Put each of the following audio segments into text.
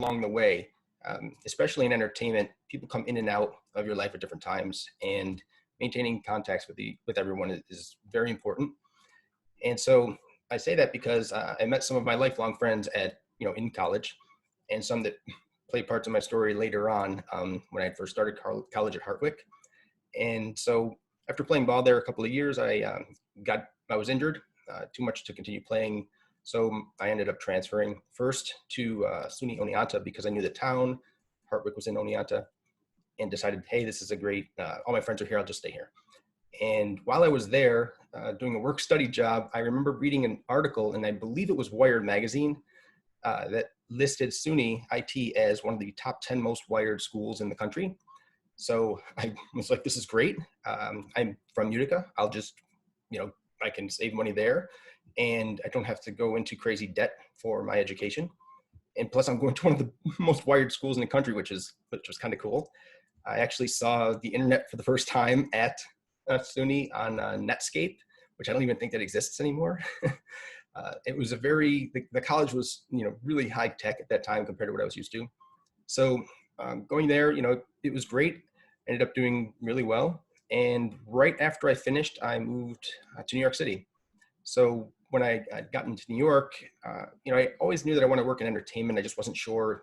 along the way, especially in entertainment, people come in and out of your life at different times, and maintaining contacts with everyone is very important. And so I say that because I met some of my lifelong friends at, in college, and some that played parts of my story later on, when I first started college at Hartwick. And so after playing ball there a couple of years, I was injured, too much to continue playing. So I ended up transferring first to SUNY Oneonta because I knew the town. Hartwick was in Oneonta, and decided, hey, this is a great, all my friends are here, I'll just stay here. And while I was there doing a work study job, I remember reading an article, and I believe it was Wired magazine, that listed SUNY IT as one of the top 10 most wired schools in the country. So I was like, this is great. I'm from Utica. I'll just, I can save money there, and I don't have to go into crazy debt for my education. And plus I'm going to one of the most wired schools in the country, which was kind of cool. I actually saw the internet for the first time at SUNY on Netscape, which I don't even think that exists anymore. It was the college was, really high tech at that time compared to what I was used to. So going there, it was great. Ended up doing really well. And right after I finished, I moved to New York City. So when I got into New York, I always knew that I wanted to work in entertainment. I just wasn't sure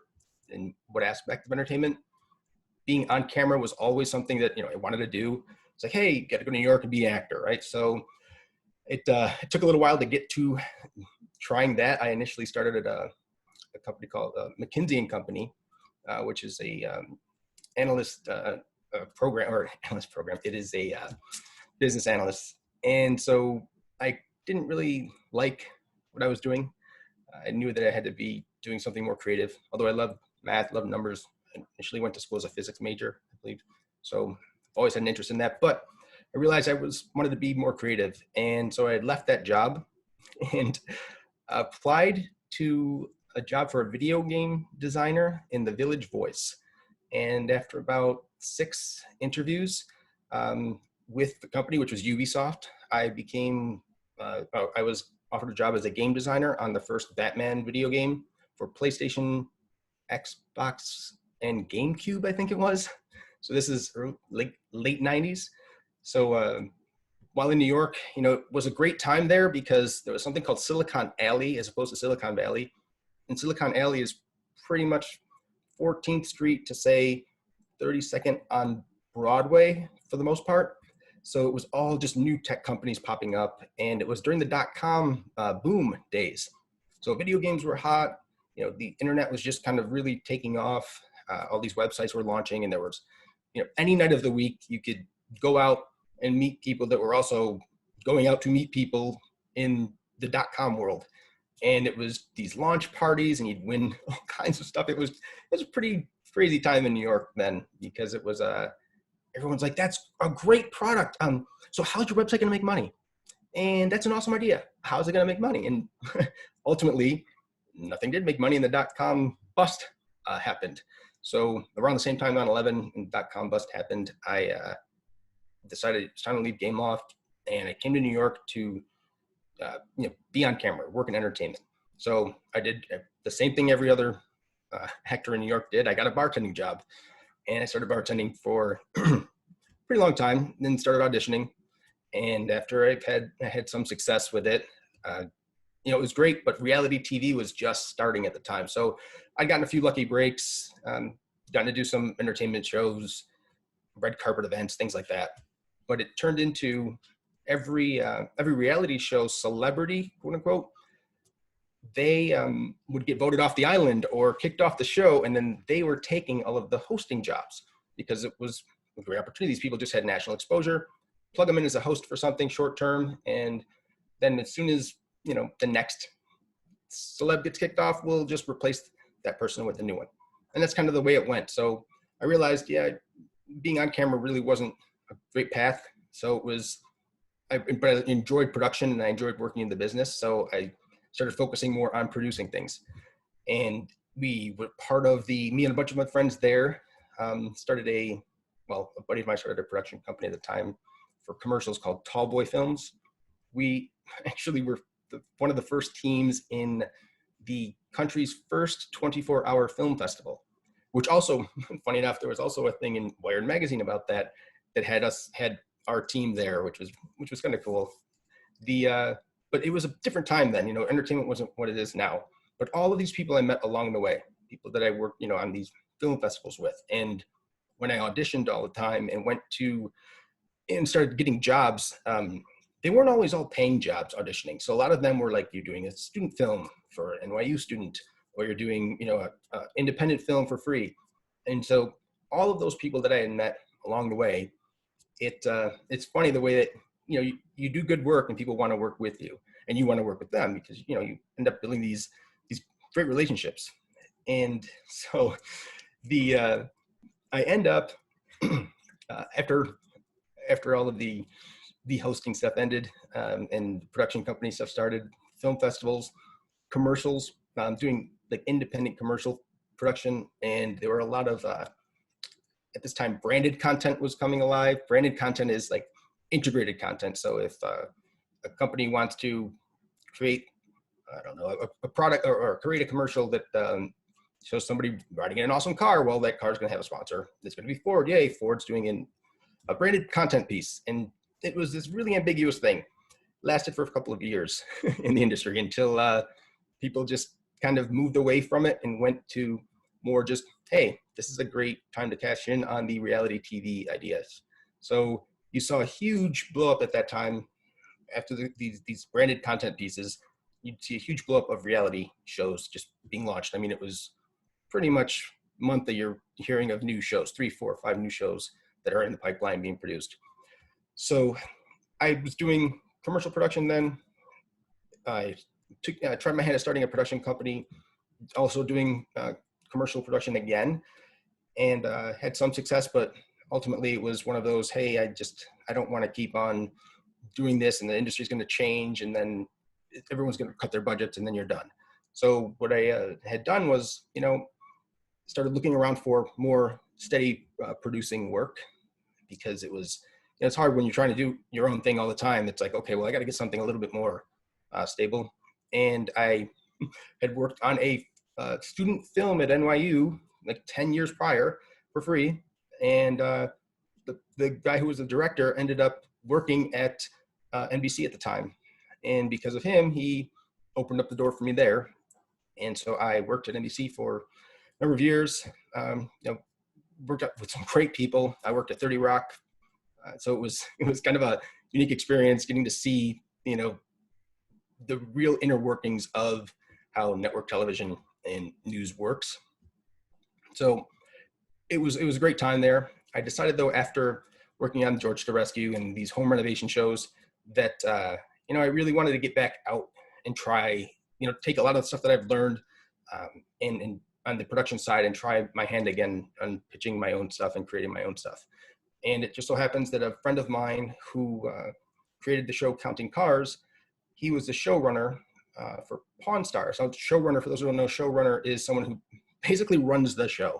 in what aspect of entertainment. Being on camera was always something that, I wanted to do. It's like, hey, you got to go to New York and be an actor, right? So it took a little while to get to trying that. I initially started at a company called McKinsey and Company, which is a analyst program, or analyst program. It is a business analyst. And so I didn't really like what I was doing. I knew that I had to be doing something more creative, although I love math, love numbers. I initially went to school as a physics major, I believe. So I've always had an interest in that, but I realized I wanted to be more creative. And so I had left that job and applied to a job for a video game designer in the Village Voice. And after about 6 interviews with the company, which was Ubisoft, I was offered a job as a game designer on the first Batman video game for PlayStation, Xbox, and GameCube, I think it was. So this is late 90s. So while in New York, it was a great time there because there was something called Silicon Alley as opposed to Silicon Valley. And Silicon Alley is pretty much 14th Street to say 32nd on Broadway for the most part. So it was all just new tech companies popping up, and it was during the .com boom days. So video games were hot. The internet was just kind of really taking off. All these websites were launching, and there was, any night of the week you could go out and meet people that were also going out to meet people in the .com world. And it was these launch parties, and you'd win all kinds of stuff. It was a pretty crazy time in New York then, because it was everyone's like, that's a great product. So how's your website going to make money? And that's an awesome idea. How's it going to make money? And ultimately, nothing did make money, and the .com bust happened. So around the same time 9/11 and .com bust happened, I decided it's time to leave Gameloft, and I came to New York to be on camera, work in entertainment. So I did the same thing every other actor in New York did. I got a bartending job, and I started bartending for a pretty long time, then started auditioning. And after I had some success with it, it was great, but reality TV was just starting at the time. So I'd gotten a few lucky breaks, gotten to do some entertainment shows, red carpet events, things like that. But it turned into every reality show celebrity, quote unquote, they would get voted off the island or kicked off the show, and then they were taking all of the hosting jobs because it was a great opportunity. These people just had national exposure. Plug them in as a host for something short term, and then as soon as the next celeb gets kicked off, we'll just replace that person with a new one. And that's kind of the way it went. So I realized, being on camera really wasn't a great path. So but I enjoyed production, and I enjoyed working in the business. So I started focusing more on producing things. And we were part of me and a bunch of my friends there started a buddy of mine started a production company at the time for commercials called Tallboy Films. We actually were one of the first teams in the country's first 24-hour film festival, which also, funny enough, there was also a thing in Wired magazine about that, that had our team there, which was kind of cool. But it was a different time then. Entertainment wasn't what it is now. But all of these people I met along the way, people that I worked, on these film festivals with, and when I auditioned all the time and went to and started getting jobs, they weren't always all paying jobs auditioning. So a lot of them were like, you're doing a student film for an NYU student, or you're doing, a independent film for free. And so all of those people that I had met along the way, it's funny the way that, you do good work and people want to work with you, and you want to work with them, because, you end up building these great relationships. And so I end up after all of the hosting stuff ended, and production company stuff started, film festivals, commercials, doing like independent commercial production. And there were a lot of, at this time, branded content was coming alive. Branded content is like integrated content. So if a company wants to create, I don't know, a product, or create a commercial that shows somebody riding in an awesome car, well, that car is going to have a sponsor. It's going to be Ford. Yay, Ford's doing a branded content piece. And it was this really ambiguous thing. Lasted for a couple of years in the industry, until people just kind of moved away from it and went to more just, hey, this is a great time to cash in on the reality TV ideas. So you saw a huge blow up at that time. After these branded content pieces, you'd see a huge blow up of reality shows just being launched. I mean, it was pretty much month that you're hearing of new shows, 3, 4, 5 new shows that are in the pipeline being produced. So I was doing commercial production then. I tried my hand at starting a production company, also doing commercial production again, and had some success, but ultimately it was one of those, hey, I don't want to keep on doing this, and the industry's going to change, and then everyone's going to cut their budgets, and then you're done. So what I had done was, started looking around for more steady producing work, because it was, it's hard when you're trying to do your own thing all the time. It's like, okay, well, I got to get something a little bit more stable. And I had worked on a student film at NYU like 10 years prior for free. And the guy who was the director ended up working at NBC at the time. And because of him, he opened up the door for me there. And so I worked at NBC for a number of years, worked up with some great people. I worked at 30 Rock. So it was kind of a unique experience getting to see, the real inner workings of how network television and news works. So it was a great time there. I decided, though, after working on George to Rescue and these home renovation shows, that I really wanted to get back out and try, take a lot of the stuff that I've learned and on the production side, and try my hand again on pitching my own stuff and creating my own stuff. And it just so happens that a friend of mine who created the show Counting Cars, he was the showrunner for Pawn Stars. So showrunner, for those who don't know, showrunner is someone who basically runs the show.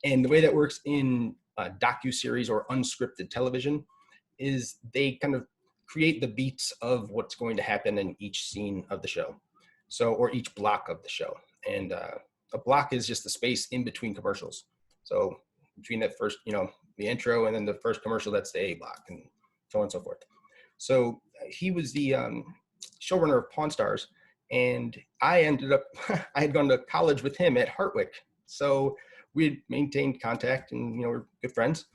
And the way that works in docuseries or unscripted television is they kind of create the beats of what's going to happen in each scene of the show. So, or each block of the show. And a block is just the space in between commercials. So between that first, the intro and then the first commercial, that's the A block, and so on and so forth. So he was the showrunner of Pawn Stars, and I ended up, I had gone to college with him at Hartwick. So we had maintained contact, and, we're good friends.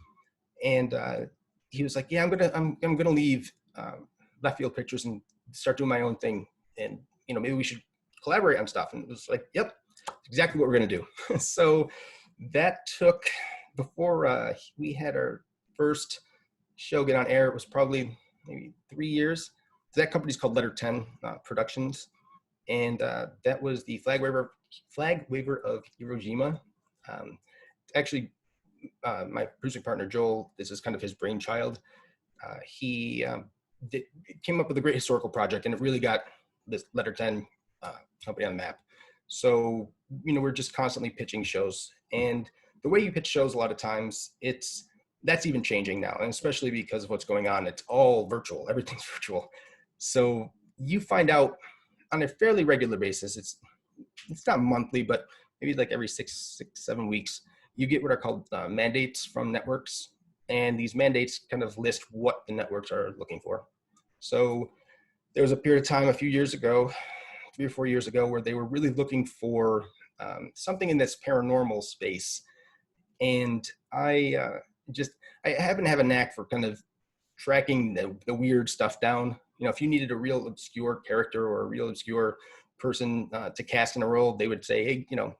And he was like, yeah, I'm gonna leave Left Field Pictures and start doing my own thing. And, maybe we should collaborate on stuff. And it was like, yep, exactly what we're gonna do. So that took, before we had our first show get on air, it was probably maybe 3 years. That company's called Letter 10 Productions. And that was the flag waiver of Iwo Jima. Actually, my producing partner, Joel, this is kind of his brainchild. He came up with a great historical project, and it really got this Letter 10 company on the map. So, we're just constantly pitching shows. And the way you pitch shows, a lot of times, that's even changing now. And especially because of what's going on, it's all virtual. Everything's virtual. So you find out on a fairly regular basis, it's it's not monthly, but maybe like every 7 weeks, you get what are called mandates from networks. And these mandates kind of list what the networks are looking for. So there was a period of time a few years ago, 3 or 4 years ago, where they were really looking for something in this paranormal space. And I happen to have a knack for kind of tracking the weird stuff down. You know, if you needed a real obscure character or a real obscure person to cast in a role, they would say, hey, you know,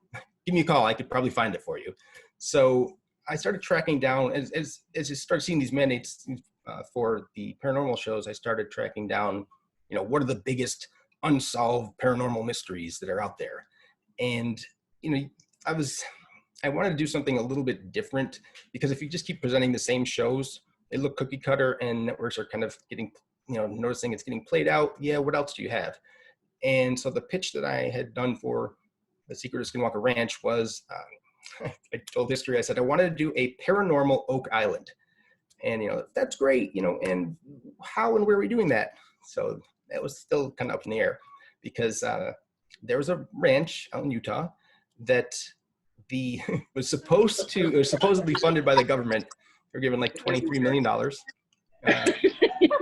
give me a call. I could probably find it for you. So I started tracking down as I started seeing these mandates for the paranormal shows. I started tracking down, you know, what are the biggest unsolved paranormal mysteries that are out there. And, you know, I wanted to do something a little bit different, because if you just keep presenting the same shows, they look cookie cutter, and networks are kind of getting, you know, noticing it's getting played out. Yeah, what else do you have? And so the pitch that I had done for The Secret of Skinwalker Ranch was, I told history, I said, I wanted to do a paranormal Oak Island. And, you know, that's great, you know, and how and where are we doing that? So that was still kind of up in the air, because there was a ranch out in Utah that was supposedly funded by the government. They're given like $23 million.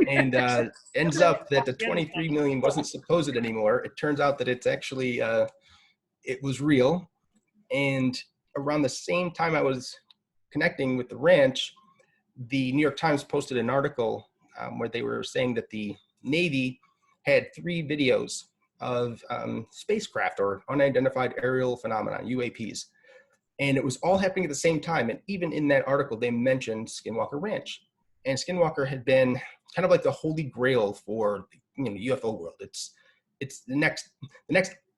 And ends up that the 23 million wasn't supposed anymore. It turns out that it's actually, it was real. And around the same time I was connecting with the ranch, the New York Times posted an article where they were saying that the Navy had 3 videos of spacecraft or unidentified aerial phenomena, UAPs. And it was all happening at the same time. And even in that article, they mentioned Skinwalker Ranch. And Skinwalker had been kind of like the holy grail for, you know, the UFO world. It's the next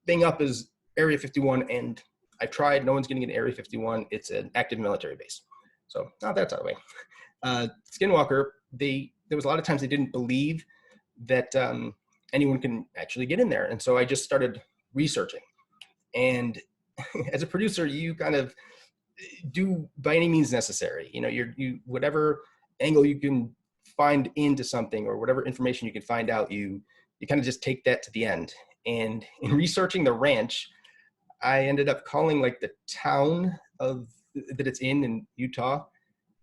thing up is Area 51, and I tried. No one's getting into Area 51. It's an active military base. So now that's out of the way. Skinwalker, there was a lot of times they didn't believe that anyone can actually get in there. And so I just started researching. And as a producer, you kind of do by any means necessary. You know, you whatever angle you can find into something, or whatever information you can find out, you kind of just take that to the end. And in researching the ranch, I ended up calling like the town that it's in Utah,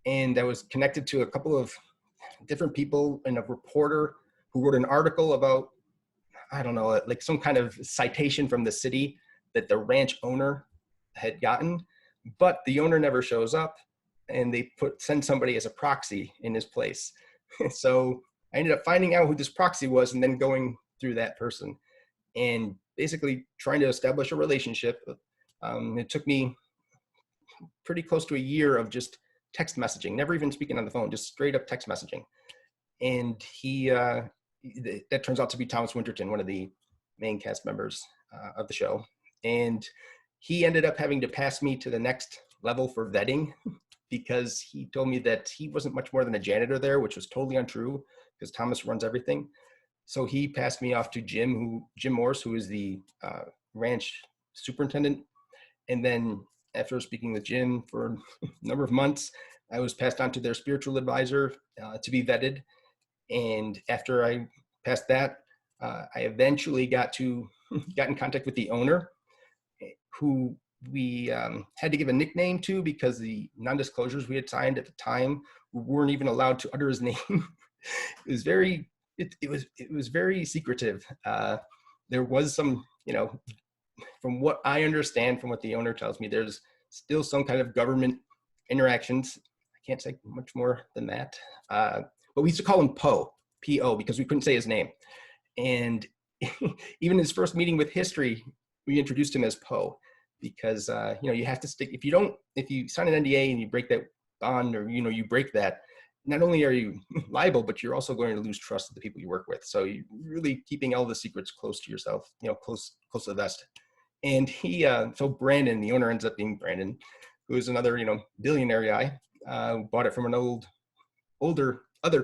and I was connected to a couple of different people and a reporter who wrote an article about, I don't know, like some kind of citation from the city that the ranch owner had gotten, but the owner never shows up, and they send somebody as a proxy in his place. So I ended up finding out who this proxy was, and then going through that person and basically trying to establish a relationship. It took me pretty close to a year of just text messaging, never even speaking on the phone, just straight up text messaging. And that turns out to be Thomas Winterton, one of the main cast members of the show. And he ended up having to pass me to the next level for vetting, because he told me that he wasn't much more than a janitor there, which was totally untrue, because Thomas runs everything. So he passed me off to Jim Morse, who is the ranch superintendent. And then after speaking with Jim for a number of months, I was passed on to their spiritual advisor to be vetted. And after I passed that, I eventually got in contact with the owner, who we had to give a nickname to, because the non-disclosures we had signed at the time, we weren't even allowed to utter his name. It was very secretive. There was some, you know, from what I understand, from what the owner tells me, there's still some kind of government interactions. I can't say much more than that. But we used to call him Poe, P-O, because we couldn't say his name. And even his first meeting with history, we introduced him as Poe, because you know, you have to stick. If you sign an NDA and you break that bond, or you know, you break that, not only are you liable, but you're also going to lose trust of the people you work with. So you're really keeping all the secrets close to yourself, you know, close to the vest. And so Brandon, the owner, ends up being Brandon, who is another, you know, billionaire guy, who bought it from an other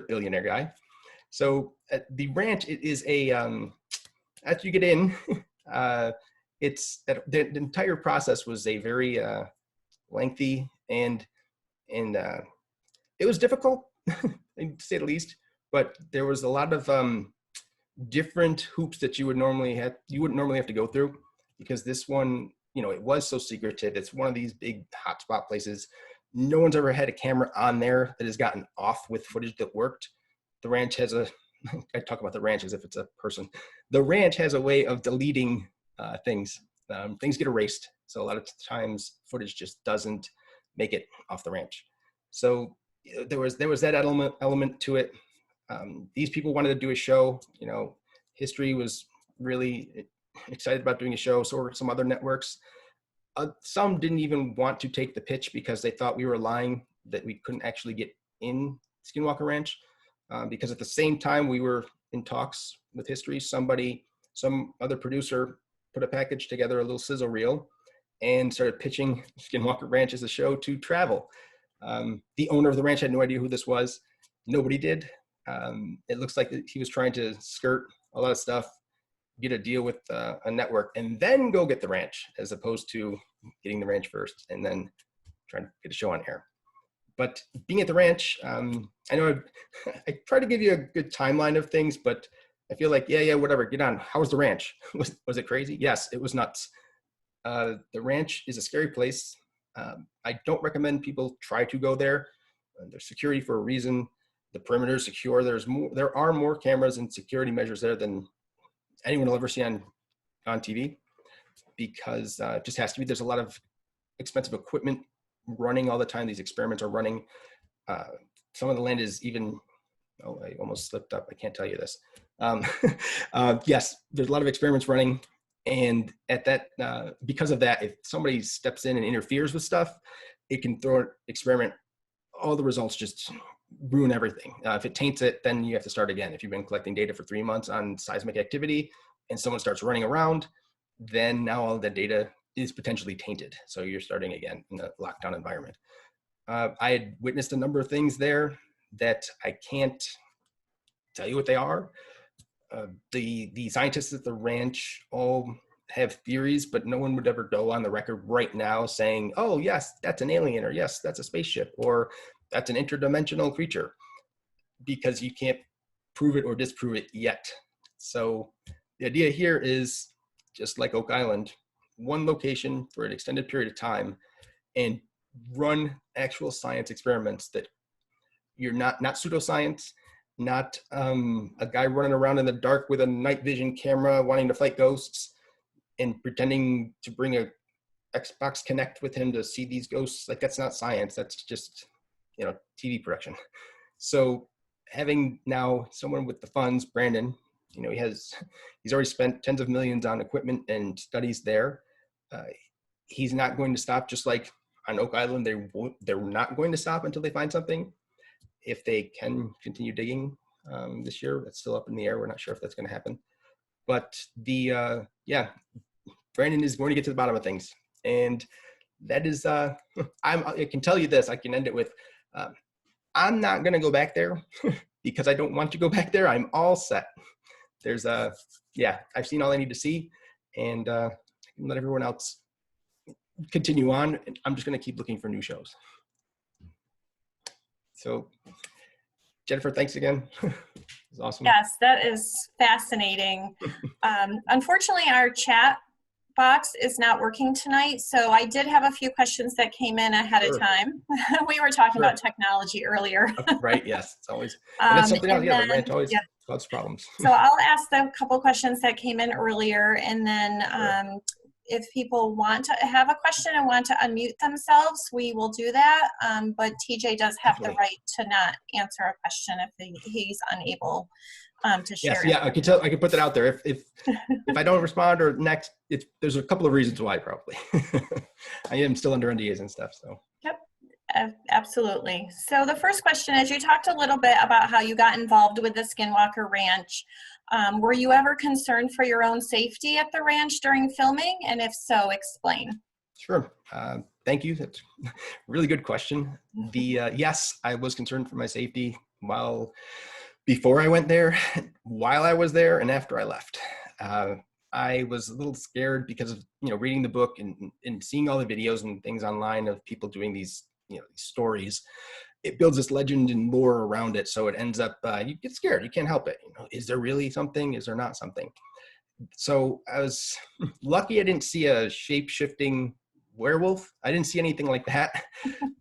billionaire guy. So at the ranch, it is after you get in, the entire process was a very lengthy and it was difficult, to say the least. But there was a lot of different hoops that you wouldn't normally have to go through. because this one, it was so secretive. It's one of these big hotspot places. No one's ever had a camera on there that has gotten off with footage that worked. The ranch has I talk about the ranch as if it's a person. The ranch has a way of deleting things. Things get erased. So a lot of times footage just doesn't make it off the ranch. So there was that element to it. These people wanted to do a show. History was really excited about doing a show. So were some other networks. Some didn't even want to take the pitch because they thought we were lying, that we couldn't actually get in Skinwalker Ranch. Because at the same time we were in talks with History, some other producer put a package together, a little sizzle reel, and started pitching Skinwalker Ranch as a show to travel. The owner of the ranch had no idea who this was. Nobody did. It looks like he was trying to skirt a lot of stuff, get a deal with a network, and then go get the ranch, as opposed to getting the ranch first and then trying to get a show on air. But being at the ranch, I know I try to give you a good timeline of things, but I feel like, yeah, whatever, get on. How was the ranch? Was it crazy? Yes, it was nuts. The ranch is a scary place. I don't recommend people try to go there. There's security for a reason. The perimeter is secure. There are more cameras and security measures there than anyone will ever see on TV, because it just has to be. There's a lot of expensive equipment running all the time. These experiments are running. Some of the land is even, I almost slipped up. I can't tell you this. Yes, there's a lot of experiments running. And at that, because of that, if somebody steps in and interferes with stuff, it can throw an experiment. All the results just ruin everything. If it taints it, then you have to start again. If you've been collecting data for 3 months on seismic activity and someone starts running around, then now all the data is potentially tainted. So you're starting again in a lockdown environment. I had witnessed a number of things there that I can't tell you what they are. The scientists at the ranch all have theories, but no one would ever go on the record right now saying, oh yes, that's an alien, or yes, that's a spaceship, or that's an interdimensional creature, because you can't prove it or disprove it yet. So the idea here is, just like Oak Island, one location for an extended period of time and run actual science experiments that you're not pseudoscience, not a guy running around in the dark with a night vision camera wanting to fight ghosts and pretending to bring a Xbox Connect with him to see these ghosts. Like, that's not science. That's just, TV production. So having now someone with the funds, Brandon, he's already spent tens of millions on equipment and studies there. He's not going to stop. Just like on Oak Island, they're not going to stop until they find something. If they can continue digging this year, that's still up in the air. We're not sure if that's going to happen. But Brandon is going to get to the bottom of things. And that is, I can tell you this, I can end it with, I'm not going to go back there because I don't want to go back there. I'm all set. There's I've seen all I need to see, and I can let everyone else continue on. I'm just going to keep looking for new shows. So Jennifer, thanks again. It was awesome. Yes, that is fascinating. Unfortunately, our chat box is not working tonight, so I did have a few questions that came in ahead of time. We were talking about technology earlier. Right, yes, it's always, and it's something else, the rant always causes problems. So I'll ask the couple questions that came in earlier, and then if people want to have a question and want to unmute themselves, we will do that. But TJ does have the right to not answer a question if he's unable to share. Yes, I can put that out there. If I don't respond or next, there's a couple of reasons why, probably. I am still under NDAs and stuff, so. Yep, absolutely. So the first question is, you talked a little bit about how you got involved with the Skinwalker Ranch. Were you ever concerned for your own safety at the ranch during filming? And if so, explain. Sure. Thank you. That's a really good question. Yes, I was concerned for my safety before I went there, while I was there, and after I left. I was a little scared because of, reading the book and seeing all the videos and things online of people doing these, these stories. It builds this legend and lore around it. So it ends up, you get scared. You can't help it. Is there really something? Is there not something? So I was lucky I didn't see a shape-shifting werewolf. I didn't see anything like that,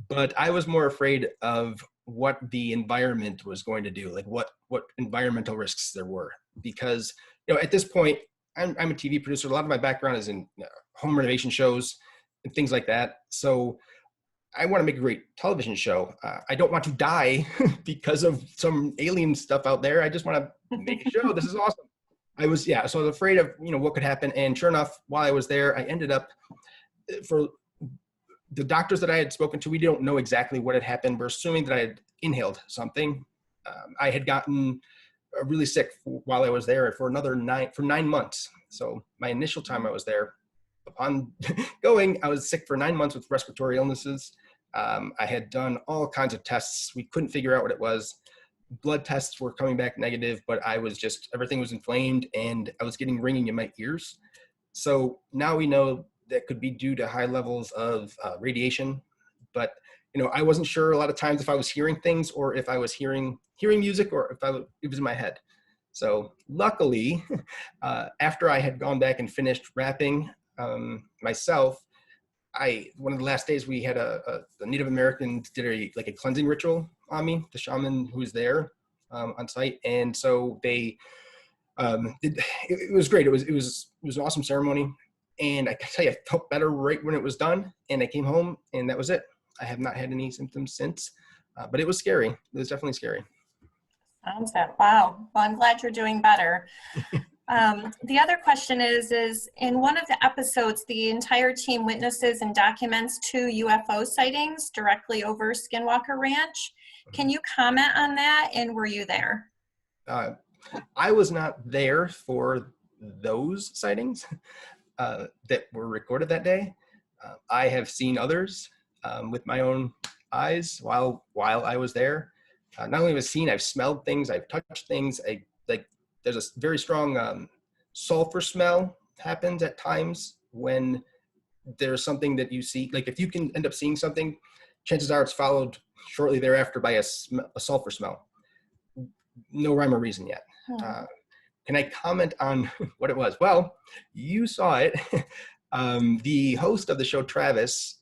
but I was more afraid of what the environment was going to do, like what environmental risks there were. Because at this point, I'm a TV producer. A lot of my background is in home renovation shows and things like that. So I want to make a great television show. I don't want to die because of some alien stuff out there. I just want to make a show. This is awesome. So I was afraid of, what could happen. And sure enough, while I was there, I ended up, for the doctors that I had spoken to, we don't know exactly what had happened. We're assuming that I had inhaled something. I had gotten really sick while I was there for 9 months. So my initial time I was there, upon going, I was sick for 9 months with respiratory illnesses. I had done all kinds of tests. We couldn't figure out what it was. Blood tests were coming back negative, but everything was inflamed and I was getting ringing in my ears. So now we know that could be due to high levels of radiation. But, I wasn't sure a lot of times if I was hearing things or if I was hearing music or if it was in my head. So luckily, after I had gone back and finished rapping myself, one of the last days we had the Native Americans did a cleansing ritual on me, the shaman who was there on site. And so they, it was great. It was an awesome ceremony. And I can tell you, I felt better right when it was done. And I came home and that was it. I have not had any symptoms since, but it was scary. It was definitely scary. Sounds that. Wow. Well, I'm glad you're doing better. The other question is in one of the episodes, the entire team witnesses and documents 2 UFO sightings directly over Skinwalker Ranch. Can you comment on that? And were you there? I was not there for those sightings that were recorded that day. I have seen others with my own eyes while I was there. Not only have I seen, I've smelled things, I've touched things. There's a very strong sulfur smell happens at times when there's something that you see. Like if you can end up seeing something, chances are it's followed shortly thereafter by a sulfur smell. No rhyme or reason yet. Can I comment on what it was? Well, you saw it. The host of the show, Travis,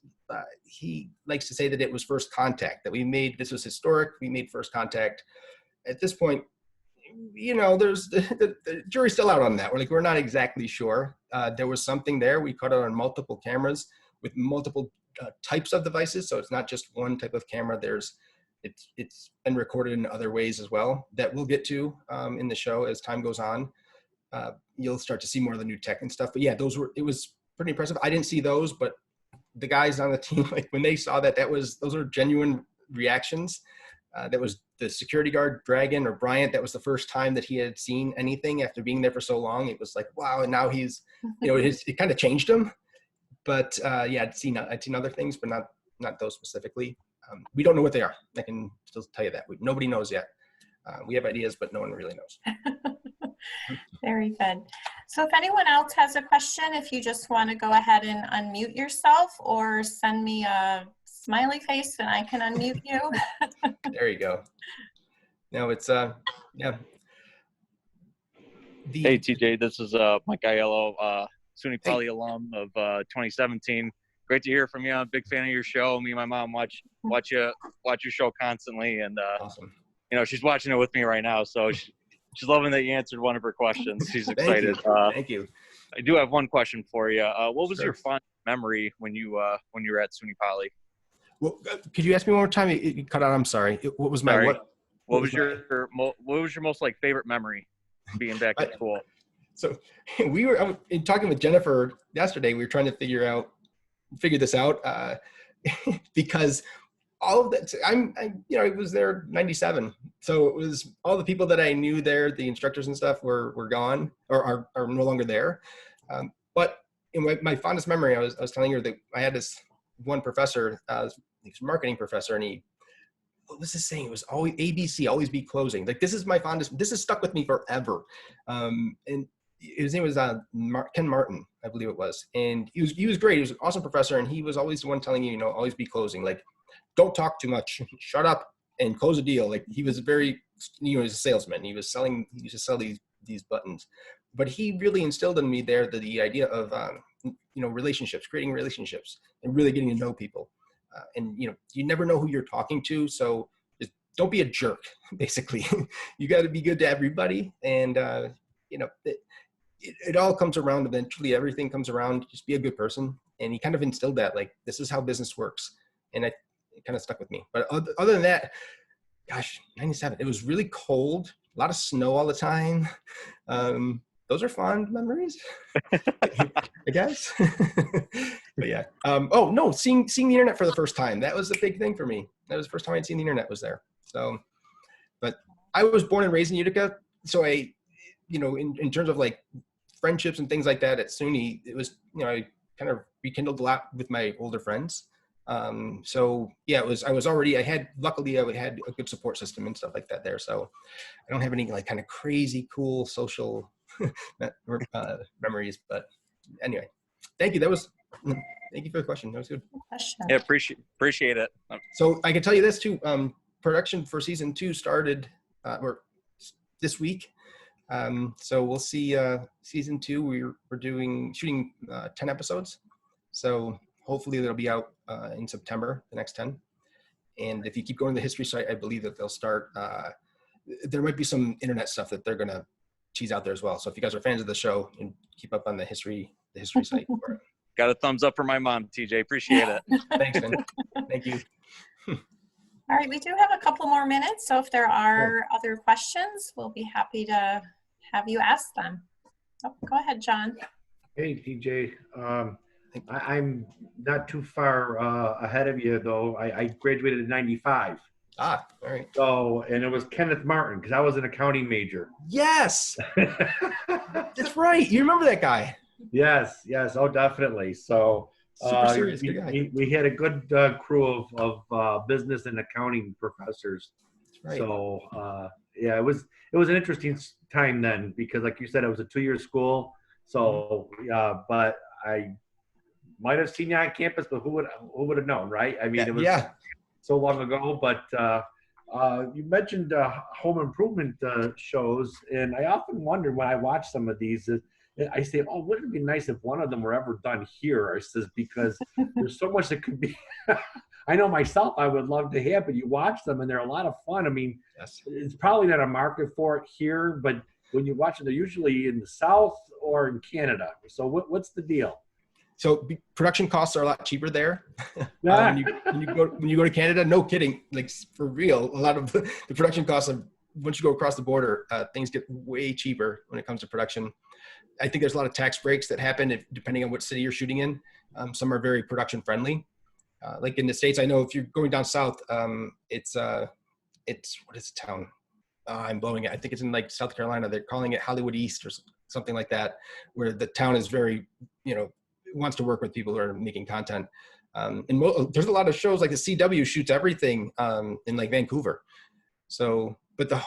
he likes to say that it was first contact, this was historic. We made first contact. At this point, there's the jury's still out on that. We're not exactly sure. There was something there. We caught it on multiple cameras with multiple types of devices. So it's not just one type of camera. It's been recorded in other ways as well that we'll get to in the show as time goes on. You'll start to see more of the new tech and stuff. But yeah, it was pretty impressive. I didn't see those, but the guys on the team, when they saw those were genuine reactions. That was the security guard, Dragon or Bryant. That was the first time that he had seen anything after being there for so long. It was like, wow. And now he's, it kind of changed him. But yeah, I'd seen other things, but not those specifically. We don't know what they are. I can still tell you that. Nobody knows yet. We have ideas, but no one really knows. Very good. So if anyone else has a question, if you just want to go ahead and unmute yourself or send me a smiley face and I can unmute you. There you go. No, it's yeah. Hey TJ, this is Mike Aiello, SUNY Poly alum of 2017. Great to hear from you. I'm a big fan of your show. Me and my mom watch your show constantly, and awesome. She's watching it with me right now, so she's loving that you answered one of her questions. She's excited. Thank you. I do have one question for you. What was Sure. your fun memory when you were at SUNY Poly? Well, could you ask me one more time? You cut out. I'm sorry. What was my what? What was your most favorite memory being back at school? So we were talking with Jennifer yesterday. We were trying to figure this out because all of that. I was there 97, so it was all the people that I knew there, the instructors and stuff were gone or are no longer there. But in my fondest memory, I was telling her that I had this one professor, he's a marketing professor, and what was his saying? It was always ABC, always be closing. Like, this is my fondest, this has stuck with me forever. And his name was Ken Martin, I believe it was. And he was great. He was an awesome professor. And he was always the one telling you, always be closing. Like, don't talk too much, shut up and close a deal. Like, he was very, he was a salesman. He used to sell these buttons. but he really instilled in me there the idea of, relationships, creating relationships and really getting to know people. And, you never know who you're talking to. So just don't be a jerk, basically. You got to be good to everybody. And, it all comes around eventually. Everything comes around. Just be a good person. And he kind of instilled that, like, this is how business works. And it kind of stuck with me. But other than that, gosh, 97, it was really cold, a lot of snow all the time. Those are fond memories, I guess. But yeah. Oh no, seeing the internet for the first time. That was a big thing for me. That was the first time I'd seen the internet was there. So, but I was born and raised in Utica. So in terms of like friendships and things like that at SUNY, it was, I kind of rekindled a lot with my older friends. So yeah, luckily I had a good support system and stuff like that there. So I don't have any like kind of crazy cool social memories, but anyway, thank you. Thank you for the question. That was good. Yeah, appreciate it. So I can tell you this too. Production for season 2 started or this week. So we'll see season 2. We're shooting 10 episodes. So hopefully they'll be out in September, the next 10. And if you keep going to the history site, I believe that they'll start. There might be some internet stuff that they're gonna tease out there as well. So if you guys are fans of the show, and keep up on the history site for it. Got a thumbs up for my mom, TJ. Appreciate it. Thanks, man. Thank you. All right, we do have a couple more minutes, so if there are other questions, we'll be happy to have you ask them. Oh, go ahead, John. Hey, TJ. I'm not too far ahead of you, though. I graduated in 95. Ah, all right. So, and it was Kenneth Martin, because I was an accounting major. Yes! That's right. You remember that guy. Yes. Oh, definitely. So, super serious, good guy. We had a good crew of business and accounting professors. That's right. So, yeah, it was an interesting time then, because like you said, it was a 2-year school. So, but I might have seen you on campus, but who would have known, right? I mean, it was so long ago. But you mentioned home improvement shows, and I often wonder when I watch some of these, I say, oh, wouldn't it be nice if one of them were ever done here? I says, because there's so much that could be. I know myself, I would love to have, but you watch them and they're a lot of fun. I mean, it's probably not a market for it here, but when you watch it, they're usually in the South or in Canada. So what's the deal? So production costs are a lot cheaper there. When you go to Canada, no kidding, like for real, a lot of the production costs once you go across the border, things get way cheaper when it comes to production. I think there's a lot of tax breaks that happen depending on what city you're shooting in. Some are very production friendly. Like in the States, I know if you're going down south, it's what is the town? I'm blowing it. I think it's in like South Carolina. They're calling it Hollywood East or something like that, where the town is very, wants to work with people who are making content. And there's a lot of shows like the CW shoots everything in like Vancouver. So, but the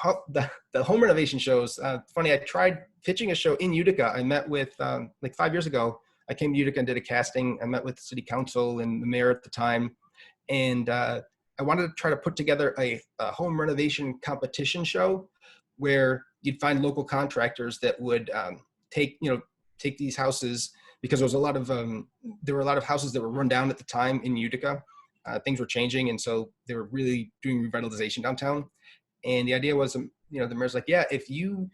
home renovation shows, funny, I tried pitching a show in Utica. I met with, like 5 years ago, I came to Utica and did a casting. I met with the city council and the mayor at the time. And I wanted to try to put together a home renovation competition show where you'd find local contractors that would take these houses, because there were a lot of houses that were run down at the time in Utica. Things were changing, and so they were really doing revitalization downtown. And the idea was, the mayor's like, yeah, if you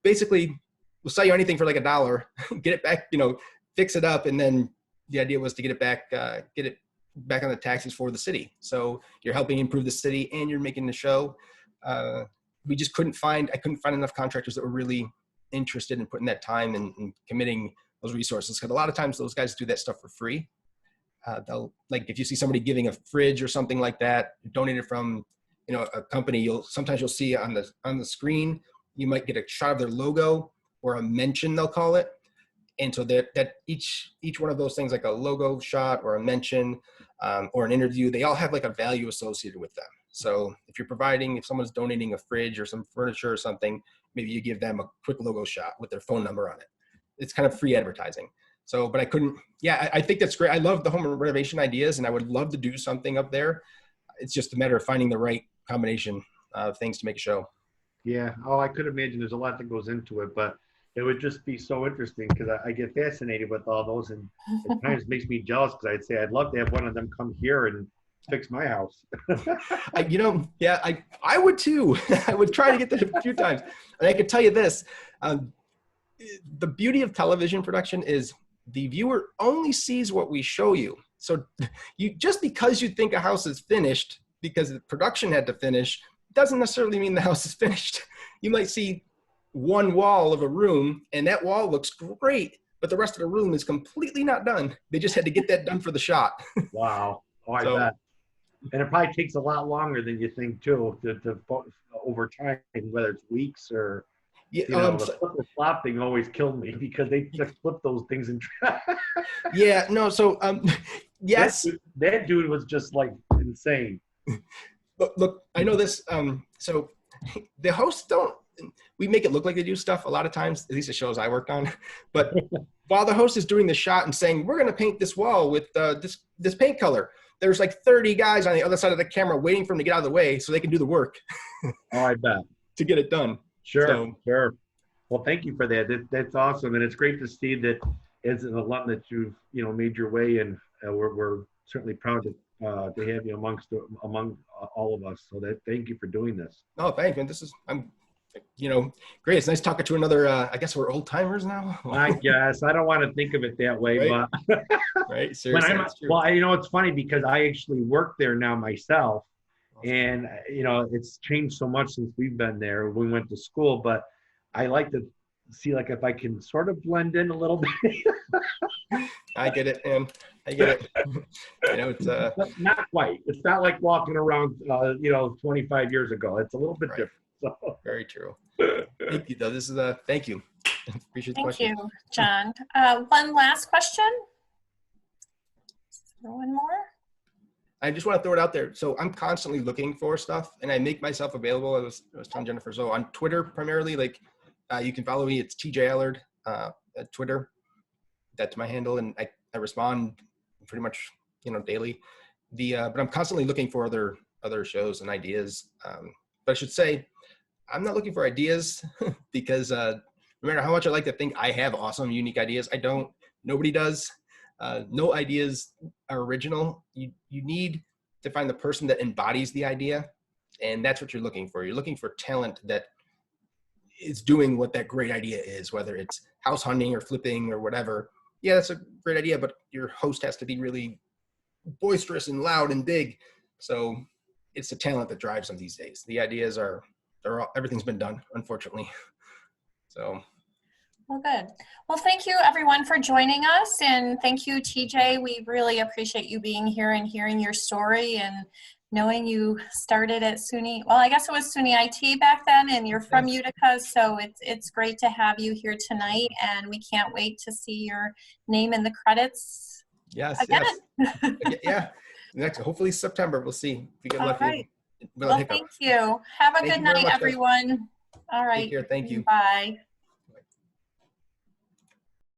basically we'll sell you anything for like $1, get it back, fix it up, and then the idea was to get it back on the taxes for the city. So you're helping improve the city and you're making the show. I couldn't find enough contractors that were really interested in putting that time and committing those resources. Because a lot of times those guys do that stuff for free. They'll, like, if you see somebody giving a fridge or something like that, donated from, a company, you'll see on the screen, you might get a shot of their logo or a mention, they'll call it. And so that each one of those things, like a logo shot or a mention or an interview, they all have like a value associated with them. So if someone's donating a fridge or some furniture or something, maybe you give them a quick logo shot with their phone number on it. It's kind of free advertising. So, but I think that's great. I love the home renovation ideas, and I would love to do something up there. It's just a matter of finding the right combination of things to make a show. Yeah. Oh, I could imagine there's a lot that goes into it, but it would just be so interesting because I get fascinated with all those, and at times makes me jealous because I'd say I'd love to have one of them come here and fix my house. I would too. I would try to get that a few times. And I can tell you this, the beauty of television production is the viewer only sees what we show you. So just because you think a house is finished because the production had to finish doesn't necessarily mean the house is finished. You might see one wall of a room and that wall looks great, but the rest of the room is completely not done. They just had to get that done for the shot. Wow. Oh, I bet. And it probably takes a lot longer than you think too, to over time, whether it's weeks or, the flip or flop thing always killed me because they just flip those things and yes. That dude was just like insane. Look, I know this. So the hosts we make it look like they do stuff a lot of times, at least the shows I worked on. But while the host is doing the shot and saying, we're going to paint this wall with this paint color, there's like 30 guys on the other side of the camera waiting for him to get out of the way so they can do the work. Oh, I bet. To get it done. Sure. Well, thank you for that. That's awesome. And it's great to see that as an alum that you've, made your way, and we're certainly proud to have you among all of us. So thank you for doing this. Oh, thanks, man. Great. It's nice talking to another, I guess we're old timers now. I guess. I don't want to think of it that way, right? But right. Seriously. It's funny because I actually work there now myself. And, it's changed so much since we've been there. We went to school, but I like to see if I can sort of blend in a little bit. I get it, man. I get it. It's not quite. It's not like walking around, 25 years ago. It's a little bit different. So. Very true. Thank you, though. This is thank you. Appreciate the question. Thank you, John. One last question. One more. I just want to throw it out there. So I'm constantly looking for stuff, and I make myself available. I was telling Jennifer. So on Twitter, primarily, you can follow me. It's TJ Allard at Twitter. That's my handle, and I respond pretty much daily. But I'm constantly looking for other shows and ideas. But I should say, I'm not looking for ideas because no matter how much I like to think I have awesome, unique ideas, I don't. Nobody does. No ideas are original. You need to find the person that embodies the idea, and that's what you're looking for. You're looking for talent that is doing what that great idea is, whether it's house hunting or flipping or whatever. Yeah, that's a great idea, but your host has to be really boisterous and loud and big. So it's the talent that drives them these days. The ideas everything's been done, unfortunately. So. Well, good. Well, thank you everyone for joining us, and thank you, TJ. We really appreciate you being here and hearing your story and knowing you started at SUNY. Well, I guess it was SUNY IT back then, and you're from Utica, so it's great to have you here tonight, and we can't wait to see your name in the credits. Yes. Again. Yes. Yeah. Hopefully September. We'll see. If we get lucky. Right. Well, thank you. Have a good night, everyone. All right. Take care. Thank you. Bye.